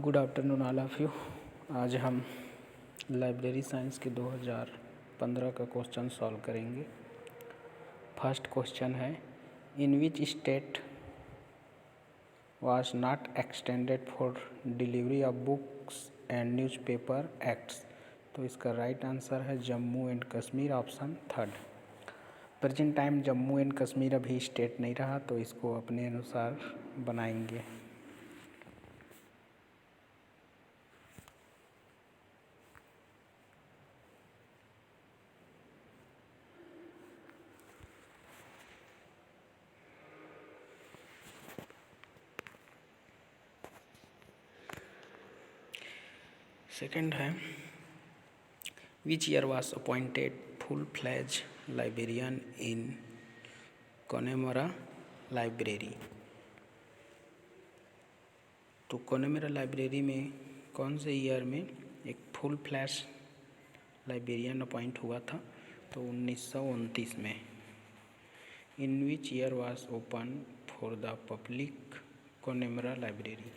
Good afternoon all of you. आज हम library science के 2015 का क्वेश्चन सॉल्व करेंगे। फर्स्ट क्वेश्चन है, in which state was not extended for delivery of books and newspaper acts. तो इसका राइट आंसर है Jammu and Kashmir, option third. Present time Jammu and Kashmir अभी स्टेट नहीं रहा, तो इसको अपने अनुसार बनाएंगे। सेकंड है, which year was appointed full fledged librarian in Connemara library. तो कोनेमरा लाइब्रेरी में कौन से ईयर में एक फुल फ्लैश लाइब्रेरियन अपॉइंट हुआ था? तो 1929 में। In which year was open for the public Connemara library.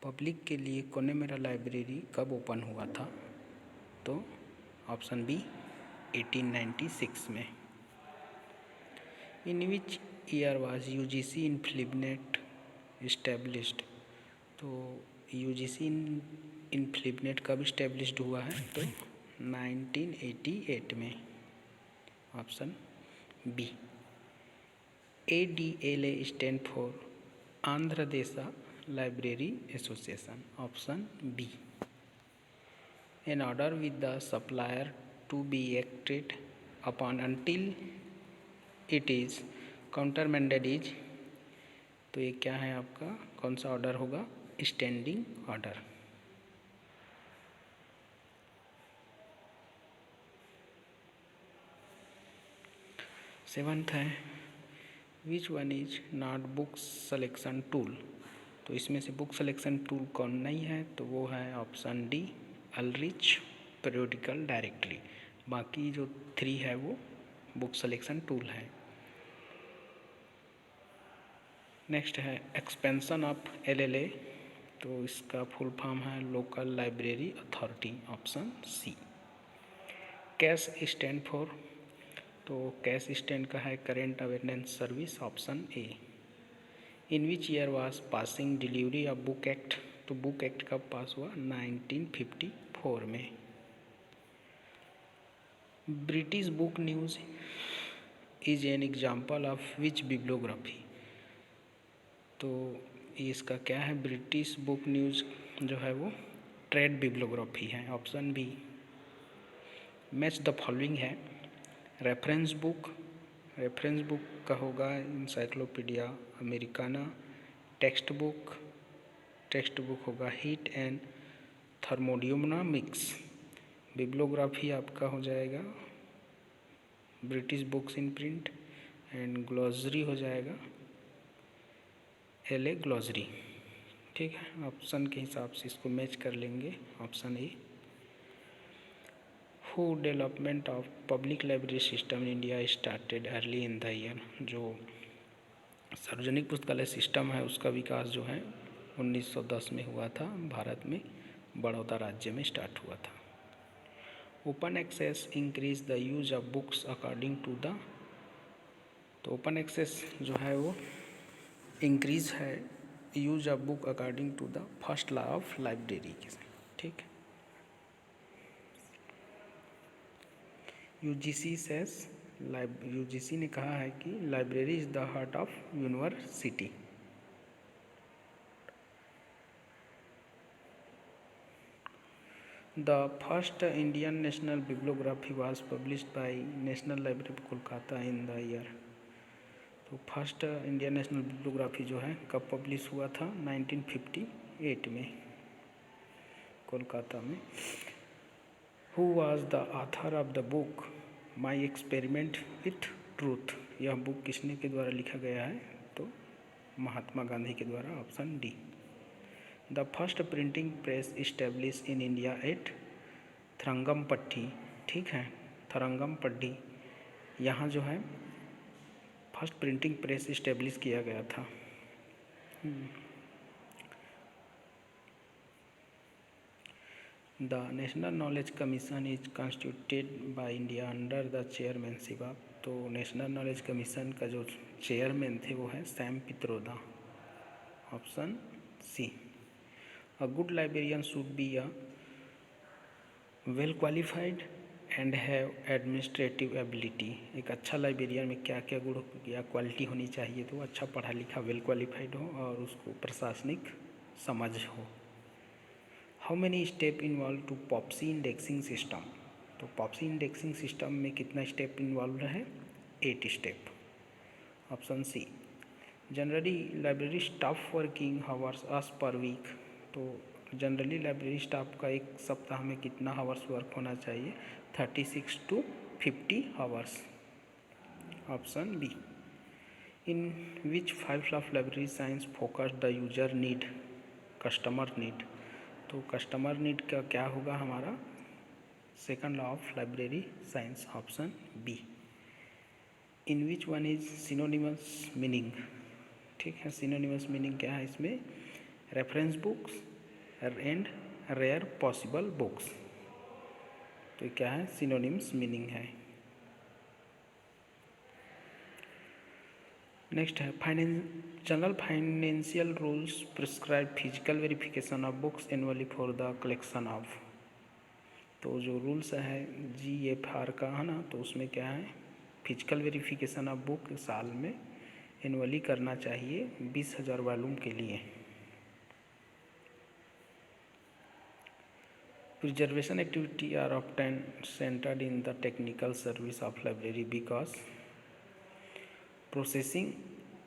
Public के लिए कोनेमरा लाइब्रेरी कब ओपन हुआ था? तो ऑप्शन बी 1896 में। In which year was UGC INFLIBNET established. तो यूजीसी इन फ्लिपनेट कब इस्टेब्लिश्ड हुआ है? तो 1988 में, option B. ADLA stand for Andhra Desa library association, option B. An order with the supplier to be acted upon until it is countermanded is। तो ये क्या है आपका, कौन सा ऑर्डर होगा? Standing order. सेवंथ है, विच one is not book selection tool. तो इसमें से बुक सिलेक्शन टूल कौन नहीं है? तो वो है option D, Ulrich periodical directory. बाकी जो 3 है वो बुक सिलेक्शन टूल है। नेक्स्ट है, एक्सपेंशन ऑफ LLA। तो इसका फुल फॉर्म है local library authority, option C. CAS stand for. तो कैश स्टैंड का है current awareness service, option A. In which year was passing delivery of book act. तो book act कब pass हुआ? 1954 में। British Book News is an example of which bibliography. तो इसका क्या है? ब्रिटिश बुक न्यूज़ जो है वो ट्रेड बिब्लियोग्राफी है, option B. Match the following है, रेफरेंस बुक का होगा इंसाइक्लोपीडिया अमेरिकाना। टेक्स्ट बुक होगा हिट एंड थर्मोडियोनॉमिक्स। बिब्लियोग्राफी आपका हो जाएगा British Books in Print, and glossary हो जाएगा LA ग्लॉसरी। ठीक है, ऑप्शन के हिसाब से इसको मैच कर लेंगे, option A. Who development of public library system in India started early in the year. जो सार्वजनिक पुस्तकालय सिस्टम है उसका विकास जो है 1910 में हुआ था, भारत में बड़ौदा राज्य में स्टार्ट हुआ था। Open access increase the use of books according to the. तो ओपन एक्सेस जो है वो इंक्रीज है use of book according to the first law of library के। ठीक, यूजीसी ने कहा है कि library is the heart of university. The first Indian national bibliography was published by national library of Kolkata in the year. तो first Indian national bibliography जो है कब पब्लिश हुआ था? 1958 में, कोलकाता में। Who was the author of the book my experiment with truth. यह book किसने के द्वारा लिखा गया है? तो महात्मा गांधी के द्वारा, option D. The first printing press establish in India at Tharangambadi. ठीक है, थरंगमपट्टी, यहाँ जो है फर्स्ट प्रिंटिंग प्रेस इस्टेब्लिश किया गया था। The national knowledge commission is constituted by India under the chairmanship of, तो नेशनल नॉलेज कमीशन का जो चेयरमैन थे वो है Sam Pitroda, option C. A good librarian should be a well qualified and have administrative ability. एक अच्छा librarian में क्या क्या गुण या क्वालिटी होनी चाहिए, तो अच्छा पढ़ा लिखा वेल क्वालिफाइड हो और उसको प्रशासनिक समझ हो। How many step involve to POPSI indexing system, तो पॉप्सी इंडेक्सिंग सिस्टम में कितना स्टेप इन्वॉल्व है, 8 step, option C. Generally library staff working hours hours per week, तो जनरली लाइब्रेरी स्टाफ का एक सप्ताह में कितना हावर्स वर्क होना चाहिए, 36 to 50 hours, option B. In which 5 of library science focus the user need, customer need, तो customer need का क्या होगा हमारा second law of library science, option B. In which one is synonymous meaning, ठीक है, synonymous meaning क्या है इसमें, reference books and rare possible books, तो क्या है सिनोनिम्स मीनिंग है। नेक्स्ट है general financial rules prescribe physical verification of books annually for the collection of, तो जो रूल्स है GFR का है ना, तो उसमें क्या है फिजिकल वेरिफिकेशन ऑफ बुक साल में एनुअली करना चाहिए 20,000 वॉल्यूम के लिए। Preservation activity are often centered in the technical service of library because processing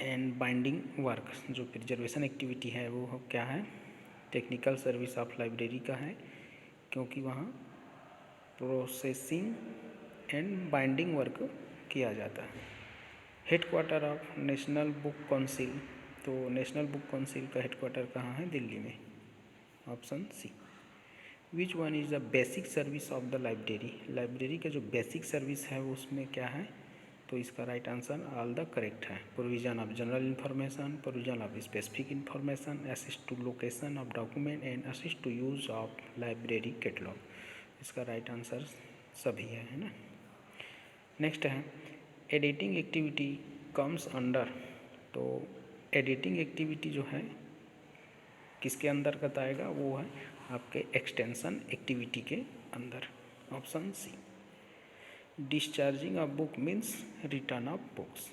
and binding work, जो प्रिजर्वेशन एक्टिविटी है वो क्या है टेक्निकल सर्विस ऑफ लाइब्रेरी का है, क्योंकि वहाँ प्रोसेसिंग एंड बाइंडिंग वर्क किया जाता है। Headquarter of national book council, तो नेशनल बुक काउंसिल का हेडक्वार्टर कहाँ है, दिल्ली में, option C. Which one is the basic service of the library, library का जो बेसिक सर्विस है वो उसमें क्या है, तो इसका right answer all the correct है। Provision of general information, provision of specific information, assist to location of document and assist to use of library catalogue, इसका राइट आंसर सभी है ना। नेक्स्ट है एडिटिंग एक्टिविटी कम्स अंडर, तो editing activity जो है किसके अंतर्गत आएगा, वो है आपके एक्सटेंशन एक्टिविटी के अंदर, option C. Discharging of book means return of books,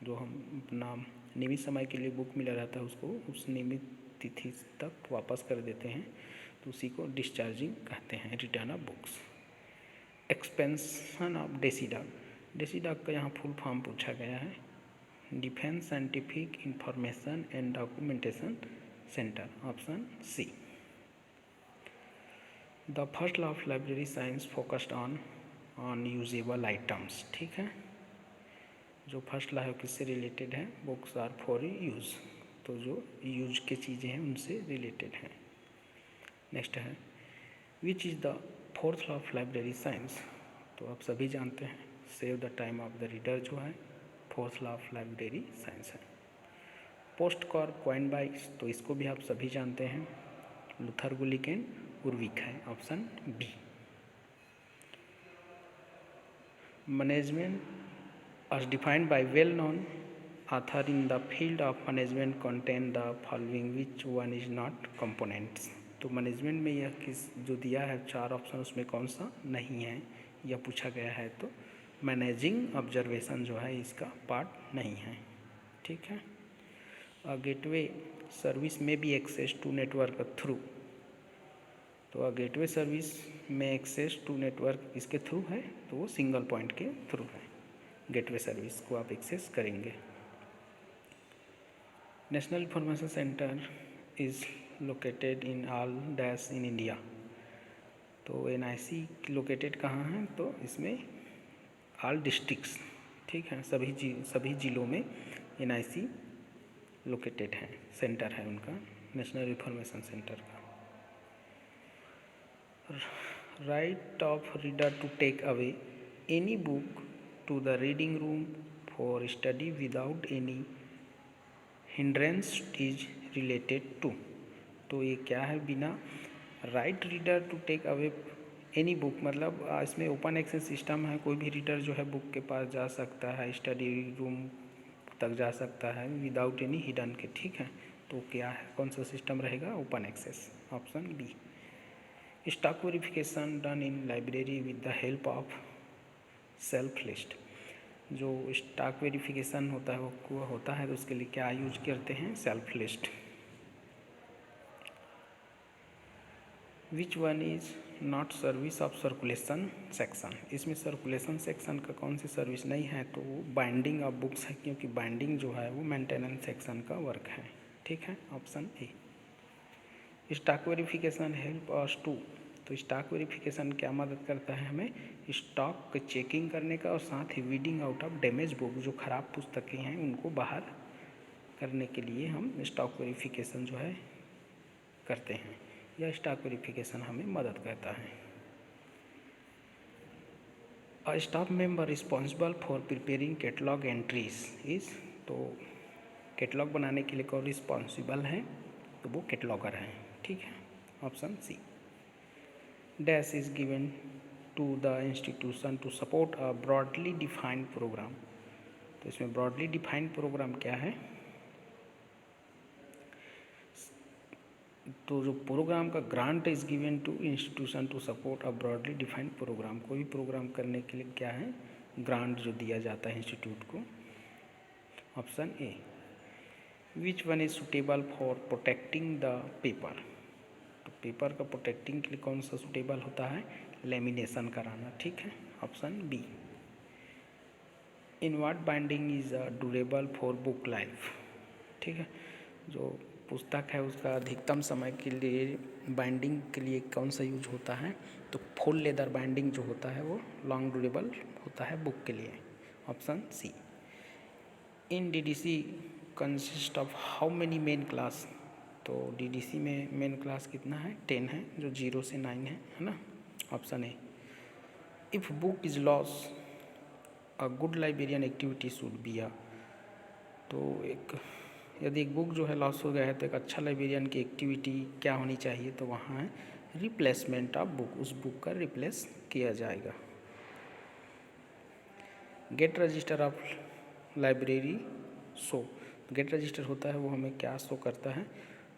जो हम अपना नियमित समय के लिए बुक मिला रहता है उसको उस नियमित तिथि तक वापस कर देते हैं, तो उसी को डिस्चार्जिंग कहते हैं, return of books. Expansion of DESIDOC, DESIDOC का यहाँ फुल फॉर्म पूछा गया है, defence scientific information and documentation centre, option C. The first law of library science focused on usable items, ठीक है, जो फर्स्ट लॉ है किससे रिलेटेड है, बुक्स आर फॉर यूज़, तो जो यूज के चीज़ें हैं उनसे रिलेटेड हैं। नेक्स्ट है which is the fourth law of library science, तो आप सभी जानते हैं save the time of the reader जो है fourth law of library science है। पोस्ट कॉर्प क्वाइन बाइक्स, तो इसको भी आप सभी जानते हैं, लूथर गुलिक एंड उर्विक है, option B. Management as defined by well-known author in the field of management contain the following which one is not components, तो मैनेजमेंट में यह किस जो दिया है 4 ऑप्शन उसमें कौन सा नहीं है, यह पूछा गया है, तो मैनेजिंग ऑब्जर्वेशन जो है इसका पार्ट नहीं है, ठीक है। गेटवे सर्विस में भी एक्सेस टू नेटवर्क थ्रू, तो गेटवे सर्विस में एक्सेस टू नेटवर्क इसके थ्रू है, तो वो सिंगल पॉइंट के थ्रू है, गेटवे सर्विस को आप एक्सेस करेंगे। National information centre is located in all dash in India, तो NIC लोकेटेड कहाँ है, तो इसमें ऑल डिस्ट्रिक्ट्स, ठीक है, सभी जिलों में NIC लोकेटेड है, सेंटर है उनका, नेशनल इंफॉर्मेशन सेंटर का। Right of reader to take away any book to the reading room for study without any hindrance is related to, तो ये क्या है, बिना right reader to take away any book, मतलब इसमें ओपन एक्सेस सिस्टम है, कोई भी रीडर जो है बुक के पास जा सकता है, स्टडी रूम तक जा सकता है विदाउट एनी हिडन के, ठीक है। तो क्या है, कौन सा सिस्टम रहेगा, open access, option B. Stock verification done in library with the help of self list, जो स्टॉक वेरिफिकेशन होता है वो होता है तो उसके लिए क्या यूज करते हैं, self list. Which one is not service of circulation section, इसमें सर्कुलेशन सेक्शन का कौन सी सर्विस नहीं है, तो वो बाइंडिंग ऑफ बुक्स है, क्योंकि बाइंडिंग जो है वो मेंटेनेंस सेक्शन का वर्क है, ठीक है, option A. Stock verification help us to, तो स्टॉक वेरिफिकेशन क्या मदद करता है हमें, स्टॉक चेकिंग करने का और साथ ही weeding out of damage book, जो ख़राब पुस्तकें हैं उनको बाहर करने के लिए हम स्टॉक वेरिफिकेशन जो है करते हैं, या स्टॉक वेरिफिकेशन हमें मदद करता है। A staff member responsible for preparing catalogue entries is, तो कैटलॉग बनाने के लिए कौन रिस्पॉन्सिबल है, तो वो कैटलॉगर हैं, ठीक है, option C. Dash is given to the institution to support a broadly defined programme, तो इसमें ब्रॉडली डिफाइंड प्रोग्राम क्या है, तो जो प्रोग्राम का grant is given to institution to support a broadly defined programme, कोई भी प्रोग्राम करने के लिए क्या है, ग्रांट जो दिया जाता है इंस्टीट्यूट को, option A. Which one is suitable for protecting the paper, तो पेपर का प्रोटेक्टिंग के लिए कौन सा सुटेबल होता है, लेमिनेशन कराना, ठीक है, option B. In what binding is durable for book life, ठीक है, जो पुस्तक है उसका अधिकतम समय के लिए बाइंडिंग के लिए कौन सा यूज होता है, तो फुल लेदर बाइंडिंग जो होता है वो लॉन्ग ड्यूरेबल होता है बुक के लिए, option C. In DDC consist of how many main class, तो डीडीसी में मेन क्लास कितना है, 10 है, जो 0 से 9 है ना, option A. If book is loss a good librarian activity should be अ, तो यदि एक बुक जो है लॉस हो गया है तो एक अच्छा लाइब्रेरियन की एक्टिविटी क्या होनी चाहिए, तो वहाँ है रिप्लेसमेंट ऑफ बुक, उस बुक का रिप्लेस किया जाएगा। Gate register of library show, gate register होता है वो हमें क्या शो करता है,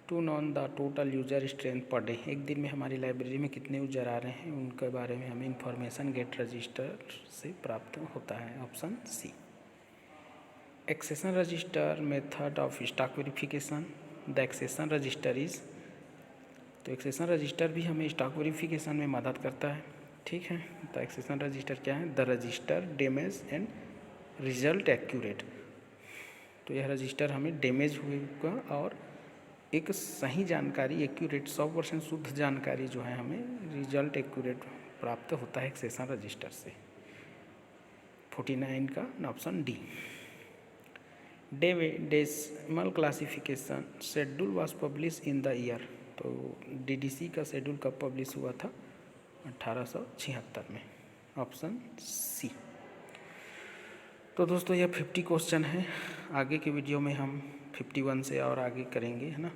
to know the total user strength per day, एक दिन में हमारी लाइब्रेरी में कितने यूजर आ रहे हैं उनके बारे में हमें इंफॉर्मेशन गेट रजिस्टर से प्राप्त होता है, option C. Accession register method of stock verification, the accession register is, तो एक्सेशन रजिस्टर भी हमें स्टॉक वेरिफिकेशन में मदद करता है, ठीक है। द एक्सेशन रजिस्टर क्या है, the register damage and result accurate, तो यह रजिस्टर हमें डैमेज हुए का और एक सही जानकारी एक्यूरेट 100% शुद्ध जानकारी जो है हमें रिजल्ट एक्यूरेट प्राप्त होता है एक्सेशन रजिस्टर से, 49 का option D. Decimal classification schedule was publish in the year, तो डीडीसी का शेड्यूल कब पब्लिश हुआ था, 1876 में, ऑप्शन सी। तो दोस्तों यह 50 क्वेश्चन है, आगे के वीडियो में हम 51 से और आगे करेंगे, है ना।